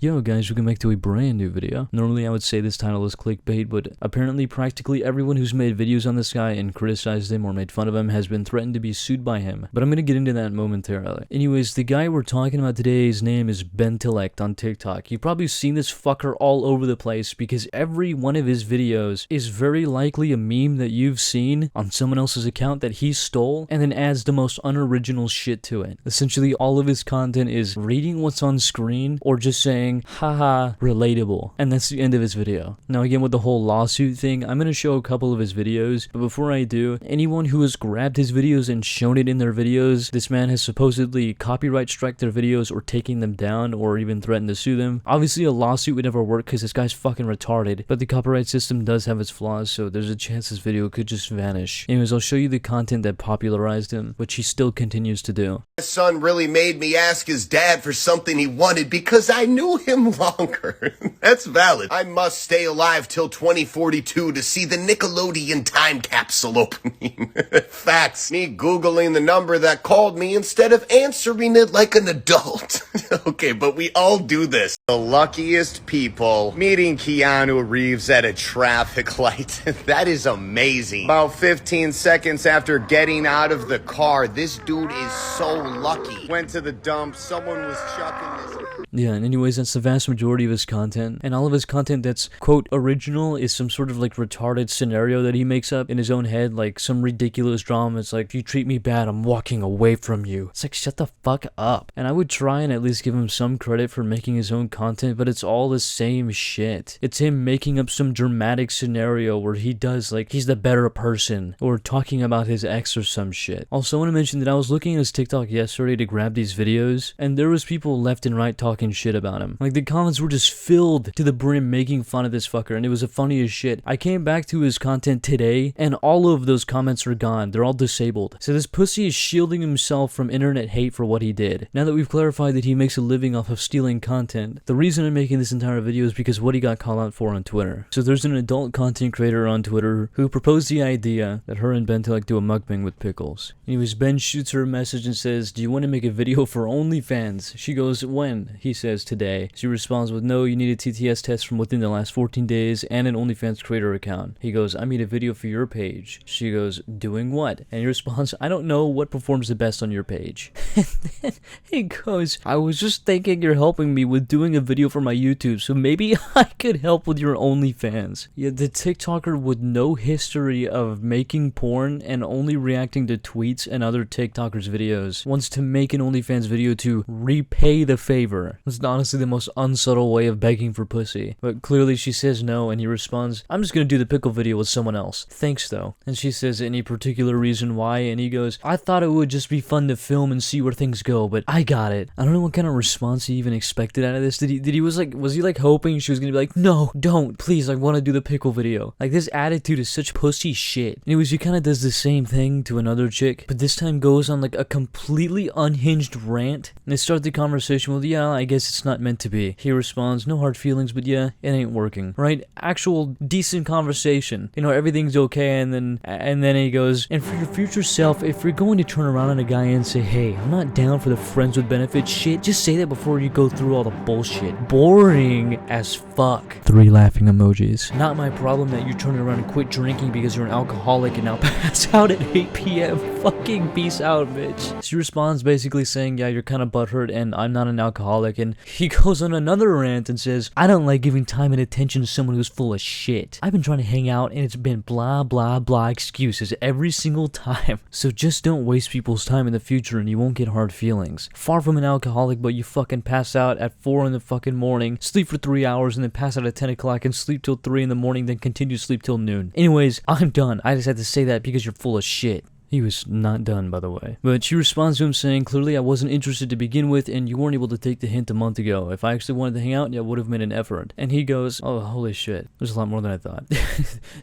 Yo guys, welcome back to a brand new video. Normally I would say this title is clickbait, but apparently practically everyone who's made videos on this guy and criticized him or made fun of him has been threatened to be sued by him. But I'm gonna get into that momentarily. Anyways, the guy we're talking about today, his name is Ben Telecht on TikTok. You've probably seen this fucker all over the place because every one of his videos is very likely a meme that you've seen on someone else's account that he stole and then adds the most unoriginal shit to it. Essentially all of his content is reading what's on screen or just saying haha, relatable. And that's the end of his video. Now again, with the whole lawsuit thing, I'm gonna show a couple of his videos, but before I do, anyone who has grabbed his videos and shown it in their videos, this man has supposedly copyright struck their videos or taking them down or even threatened to sue them. Obviously a lawsuit would never work because this guy's fucking retarded, but the copyright system does have its flaws, so there's a chance this video could just vanish. Anyways, I'll show you the content that popularized him, which he still continues to do. My son really made me ask his dad for something he wanted because I knew him longer. That's valid. I must stay alive till 2042 to see the Nickelodeon time capsule opening. Facts. Me Googling the number that called me instead of answering it like an adult. Okay, but we all do this. The luckiest people meeting Keanu Reeves at a traffic light. That is amazing. About 15 seconds after getting out of the car, this dude is so lucky. Went to the dump, someone was chucking this. Yeah, and anyways, that's the vast majority of his content. And all of his content that's, quote, original is some sort of like retarded scenario that he makes up in his own head, like some ridiculous drama. It's like, if you treat me bad, I'm walking away from you. It's like, shut the fuck up. And I would try and at least give him some credit for making his own content, but it's all the same shit. It's him making up some dramatic scenario where he does, like, he's the better person, or talking about his ex or some shit. Also, I want to mention that I was looking at his TikTok yesterday to grab these videos, and there was people left and right talking shit about him. Like, the comments were just filled to the brim making fun of this fucker, and it was the funniest shit. I came back to his content today, and all of those comments are gone. They're all disabled. So this pussy is shielding himself from internet hate for what he did. Now that we've clarified that he makes a living off of stealing content, the reason I'm making this entire video is because what he got called out for on Twitter. So there's an adult content creator on Twitter who proposed the idea that her and Ben Telecht do a mukbang with pickles. Anyways, Ben shoots her a message and says, "Do you want to make a video for OnlyFans?" She goes, "When?" He says, "Today." She responds with, "No, you need a TTS test from within the last 14 days and an OnlyFans creator account." He goes, "I made a video for your page." She goes, "Doing what?" And he responds, "I don't know what performs the best on your page." And then he goes, "I was just thinking you're helping me with doing a video for my YouTube, so maybe I could help with your OnlyFans." Yeah, the TikToker with no history of making porn and only reacting to tweets and other TikTokers' videos wants to make an OnlyFans video to repay the favor. It's honestly the most unsubtle way of begging for pussy. But clearly she says no, and he responds, "I'm just gonna do the pickle video with someone else. Thanks though." And she says, "Any particular reason why?" And he goes, "I thought it would just be fun to film and see where things go, but I got it." I don't know what kind of response he even expected out of this. Was he like hoping she was gonna be like, "No, don't, please, I want to do the pickle video." Like, this attitude is such pussy shit. Anyways, he kind of does the same thing to another chick, but this time goes on like a completely unhinged rant, and they start the conversation with, "Yeah, I guess it's not meant to be." He responds, "No hard feelings, but yeah, it ain't working." Right? Actual decent conversation. You know, everything's okay, and then he goes, "And for your future self, if you're going to turn around on a guy and say, 'Hey, I'm not down for the friends with benefits shit,' just say that before you go through all the bullshit." Boring as fuck. 3 laughing emojis. Not my problem that you're turning around and quit drinking because you're an alcoholic and now pass out at 8 p.m. Fucking peace out, bitch. She responds basically saying, "Yeah, you're kind of butthurt and I'm not an alcoholic." And he goes on another rant and says, "I don't like giving time and attention to someone who's full of shit. I've been trying to hang out and it's been blah blah blah excuses every single time. So just don't waste people's time in the future and you won't get hard feelings. Far from an alcoholic, but you fucking pass out at 4 in the fucking morning, sleep for 3 hours, and then pass out at 10 o'clock and sleep till 3 in the morning, then continue to sleep till noon. Anyways, I'm done. I just had to say that because you're full of shit." He was not done, by the way. But she responds to him saying, "Clearly I wasn't interested to begin with, and you weren't able to take the hint a month ago. If I actually wanted to hang out, I would have made an effort." And he goes, "Oh, holy shit. There's a lot more than I thought."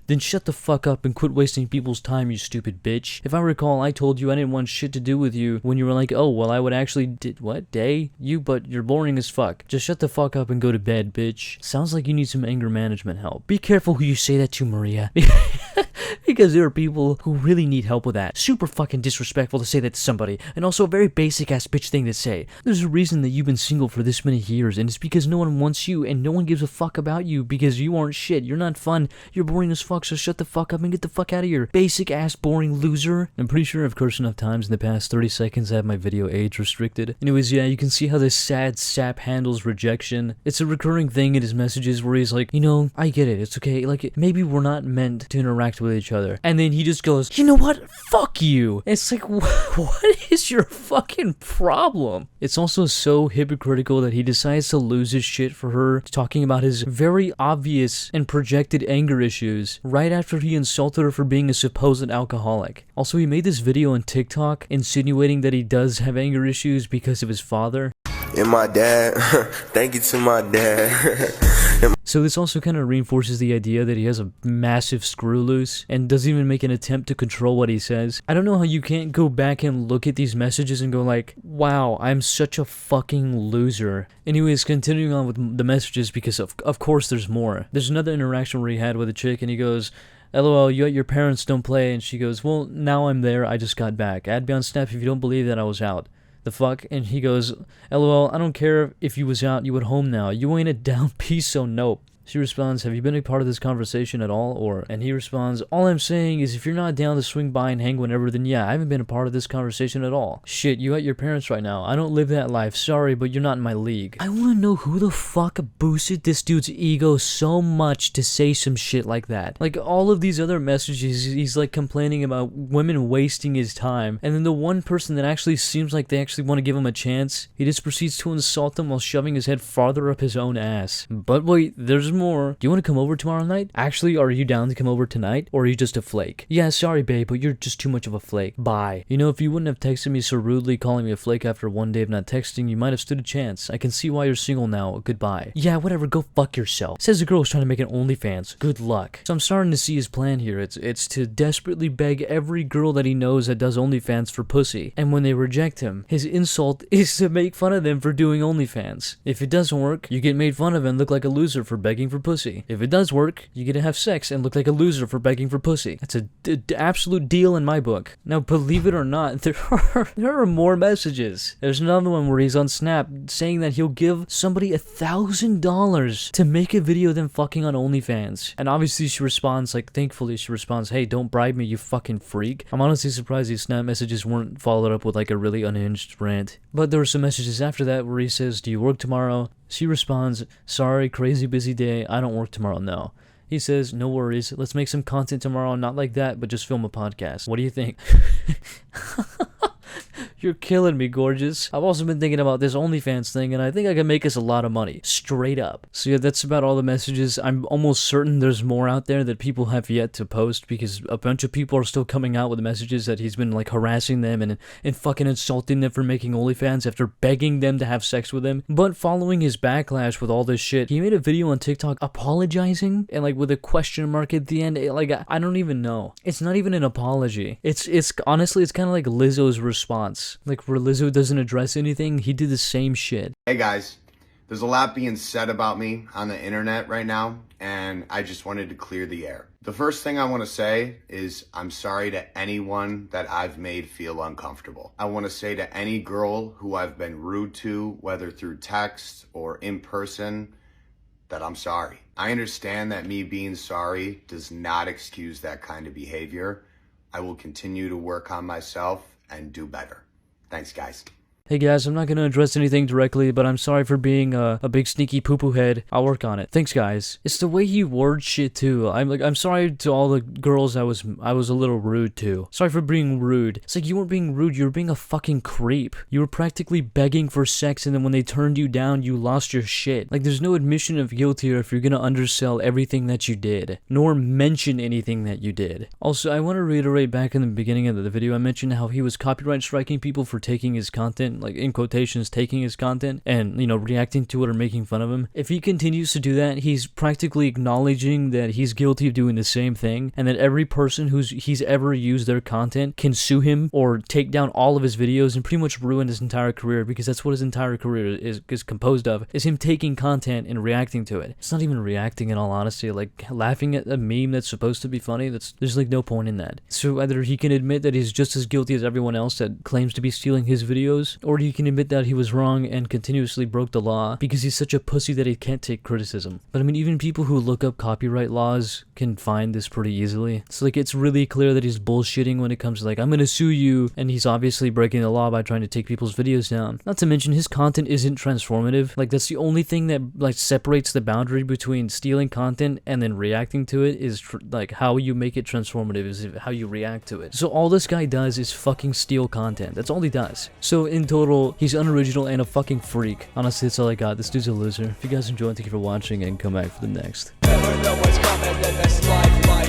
"Then shut the fuck up and quit wasting people's time, you stupid bitch. If I recall, I told you I didn't want shit to do with you when you were like, 'Oh, well, I would actually day you, but you're boring as fuck. Just shut the fuck up and go to bed, bitch.' Sounds like you need some anger management help. Be careful who you say that to, Maria." Because there are people who really need help with that. Super fucking disrespectful to say that to somebody, and also a very basic ass bitch thing to say. There's a reason that you've been single for this many years, and it's because no one wants you, and no one gives a fuck about you, because you aren't shit. You're not fun. You're boring as fuck, so shut the fuck up and get the fuck out of here. Basic ass boring loser. I'm pretty sure I've cursed enough times in the past 30 seconds I have my video age restricted. Anyways, yeah, you can see how this sad sap handles rejection. It's a recurring thing in his messages where he's like, you know, I get it, it's okay, like, maybe we're not meant to interact with each other. And then he just goes, you know what? Fuck you. It's like, what is your fucking problem? It's also so hypocritical that he decides to lose his shit for her talking about his very obvious and projected anger issues right after he insulted her for being a supposed alcoholic. Also, he made this video on TikTok insinuating that he does have anger issues because of his father. And my dad, thank you to my dad. So this also kind of reinforces the idea that he has a massive screw loose and doesn't even make an attempt to control what he says. I don't know how you can't go back and look at these messages and go like, wow, I'm such a fucking loser. Anyways, continuing on with the messages, because of course there's more. There's another interaction where he had with a chick and he goes, LOL, your parents don't play, and she goes, well, now I'm there, I just got back. Add me on Snap if you don't believe that I was out. The fuck? And he goes, LOL, I don't care if you was out, you at home now. You ain't a down piece, so nope. She responds, have you been a part of this conversation at all? And he responds, all I'm saying is if you're not down to swing by and hang whenever, then yeah, I haven't been a part of this conversation at all. Shit, you at your parents right now. I don't live that life. Sorry, but you're not in my league. I want to know who the fuck boosted this dude's ego so much to say some shit like that. Like, all of these other messages, he's like complaining about women wasting his time. And then the one person that actually seems like they actually want to give him a chance, he just proceeds to insult them while shoving his head farther up his own ass. But wait, there's more. Do you want to come over tomorrow night? Actually, are you down to come over tonight? Or are you just a flake? Yeah, sorry babe, but you're just too much of a flake. Bye. You know, if you wouldn't have texted me so rudely calling me a flake after one day of not texting, you might have stood a chance. I can see why you're single now. Goodbye. Yeah, whatever, go fuck yourself. Says the girl who's trying to make an OnlyFans. Good luck. So I'm starting to see his plan here. It's to desperately beg every girl that he knows that does OnlyFans for pussy. And when they reject him, his insult is to make fun of them for doing OnlyFans. If it doesn't work, you get made fun of and look like a loser for begging for pussy. If it does work, you get to have sex and look like a loser for begging for pussy. That's an absolute deal in my book. Now, believe it or not, there are more messages. There's another one where he's on Snap saying that he'll give somebody $1,000 to make a video of them fucking on OnlyFans. And obviously she responds, like, thankfully she responds, hey, don't bribe me, you fucking freak. I'm honestly surprised these Snap messages weren't followed up with like a really unhinged rant. But there were some messages after that where he says, do you work tomorrow? She responds, sorry, crazy busy day, I don't work tomorrow, no. He says, no worries, let's make some content tomorrow, not like that, but just film a podcast. What do you think? You're killing me, gorgeous. I've also been thinking about this OnlyFans thing, and I think I can make us a lot of money. Straight up. So yeah, that's about all the messages. I'm almost certain there's more out there that people have yet to post, because a bunch of people are still coming out with messages that he's been like harassing them and fucking insulting them for making OnlyFans after begging them to have sex with him. But following his backlash with all this shit, he made a video on TikTok apologizing and like with a question mark at the end. Like, I don't even know. It's not even an apology. It's honestly, it's kind of like Lizzo's response. Like, where Lizzo doesn't address anything, he did the same shit. Hey guys, there's a lot being said about me on the internet right now, and I just wanted to clear the air. The first thing I want to say is I'm sorry to anyone that I've made feel uncomfortable. I want to say to any girl who I've been rude to, whether through text or in person, that I'm sorry. I understand that me being sorry does not excuse that kind of behavior. I will continue to work on myself and do better. Thanks, guys. Hey guys, I'm not gonna address anything directly, but I'm sorry for being a big sneaky poo-poo head. I'll work on it. Thanks, guys. It's the way he words shit too. I'm sorry to all the girls I was a little rude to. Sorry for being rude. It's like you weren't being rude, you were being a fucking creep. You were practically begging for sex, and then when they turned you down, you lost your shit. Like, there's no admission of guilt here if you're gonna undersell everything that you did, nor mention anything that you did. Also, I want to reiterate back in the beginning of the video, I mentioned how he was copyright striking people for taking his content person, like in quotations, taking his content and, you know, reacting to it or making fun of him, if he continues to do that, he's practically acknowledging that he's guilty of doing the same thing, and that every person he's ever used their content can sue him or take down all of his videos and pretty much ruin his entire career, because that's what his entire career is composed of, is him taking content and reacting to it. It's not even reacting, in all honesty, like laughing at a meme that's supposed to be funny. There's like no point in that. So either he can admit that he's just as guilty as everyone else that claims to be stealing his videos, or he can admit that he was wrong and continuously broke the law because he's such a pussy that he can't take criticism. But I mean, even people who look up copyright laws can find this pretty easily. So like, it's really clear that he's bullshitting when it comes to like, I'm gonna sue you, and he's obviously breaking the law by trying to take people's videos down. Not to mention, his content isn't transformative. Like, that's the only thing that like separates the boundary between stealing content and then reacting to it, is like how you make it transformative is how you react to it. So all this guy does is fucking steal content. That's all he does. So in total, he's unoriginal and a fucking freak. Honestly, that's all I got. This dude's a loser. If you guys enjoyed, thank you for watching, and come back for the next. Never know what's coming in this life.